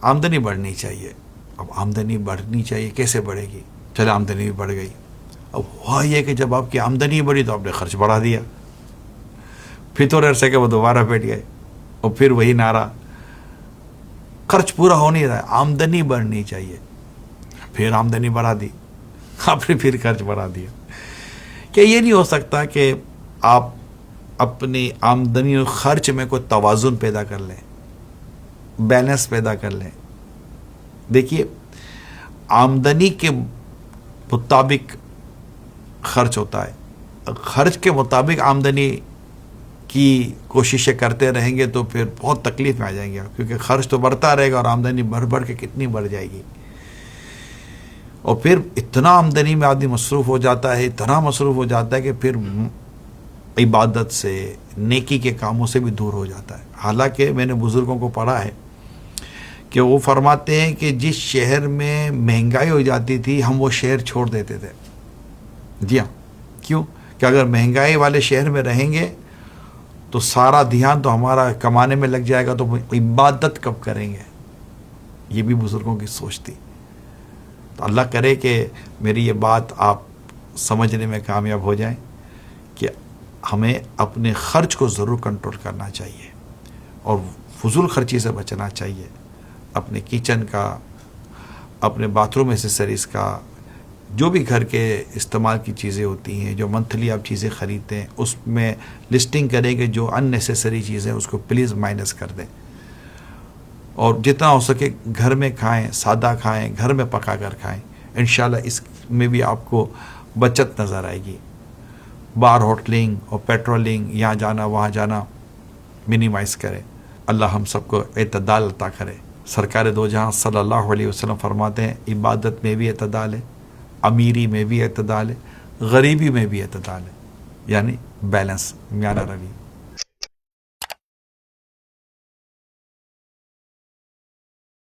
آمدنی بڑھنی چاہیے. اب آمدنی بڑھنی چاہیے، کیسے بڑھے گی؟ چلے آمدنی بھی بڑھ گئی. اب ہوا یہ کہ جب آپ کی آمدنی بڑھی تو آپ نے خرچ بڑھا دیا. پھر تھوڑے عرصے کے وہ دوبارہ بیٹھ گئے اور پھر وہی نعرہ. خرچ پورا ہو نہیں رہا ہے، آمدنی بڑھنی چاہیے. پھر آمدنی بڑھا دی، آپ نے پھر خرچ بڑھا دیا. کہ یہ نہیں ہو سکتا کہ آپ اپنی آمدنی اور خرچ میں کوئی توازن پیدا کر لیں، بیلنس پیدا کر لیں. دیکھیے، آمدنی کے مطابق خرچ ہوتا ہے، خرچ کے مطابق آمدنی کی کوششیں کرتے رہیں گے تو پھر بہت تکلیف میں آ جائیں گے، کیونکہ خرچ تو بڑھتا رہے گا اور آمدنی بڑھ کے کتنی بڑھ جائے گی. اور پھر اتنا آمدنی میں آدمی مصروف ہو جاتا ہے، اتنا مصروف ہو جاتا ہے کہ پھر عبادت سے، نیکی کے کاموں سے بھی دور ہو جاتا ہے. حالانکہ میں نے بزرگوں کو پڑھا ہے کہ وہ فرماتے ہیں کہ جس شہر میں مہنگائی ہو جاتی تھی ہم وہ شہر چھوڑ دیتے تھے. جی ہاں، کیوں؟ کہ اگر مہنگائی والے شہر میں رہیں گے تو سارا دھیان تو ہمارا کمانے میں لگ جائے گا، تو عبادت کب کریں گے؟ یہ بھی بزرگوں کی سوچ تھی. تو اللہ کرے کہ میری یہ بات آپ سمجھنے میں کامیاب ہو جائیں کہ ہمیں اپنے خرچ کو ضرور کنٹرول کرنا چاہیے اور فضول خرچی سے بچنا چاہیے. اپنے کچن کا، اپنے باتھ روم ایسیسریز کا، جو بھی گھر کے استعمال کی چیزیں ہوتی ہیں، جو منتھلی آپ چیزیں خریدتے ہیں، اس میں لسٹنگ کریں کہ جو ان نیسیسری چیزیں اس کو پلیز مائنس کر دیں. اور جتنا ہو سکے گھر میں کھائیں، سادہ کھائیں، گھر میں پکا کر کھائیں. انشاءاللہ اس میں بھی آپ کو بچت نظر آئے گی. بار ہوٹلنگ اور پیٹرولنگ، یہاں جانا وہاں جانا منیمائز کریں. اللہ ہم سب کو اعتدال عطا کرے. سرکار دو جہاں صلی اللہ علیہ وسلم فرماتے ہیں عبادت میں بھی اعتدال ہے، امیری میں بھی اعتدال ہے، غریبی میں بھی اعتدال ہے، یعنی بیلنس، میانہ روی.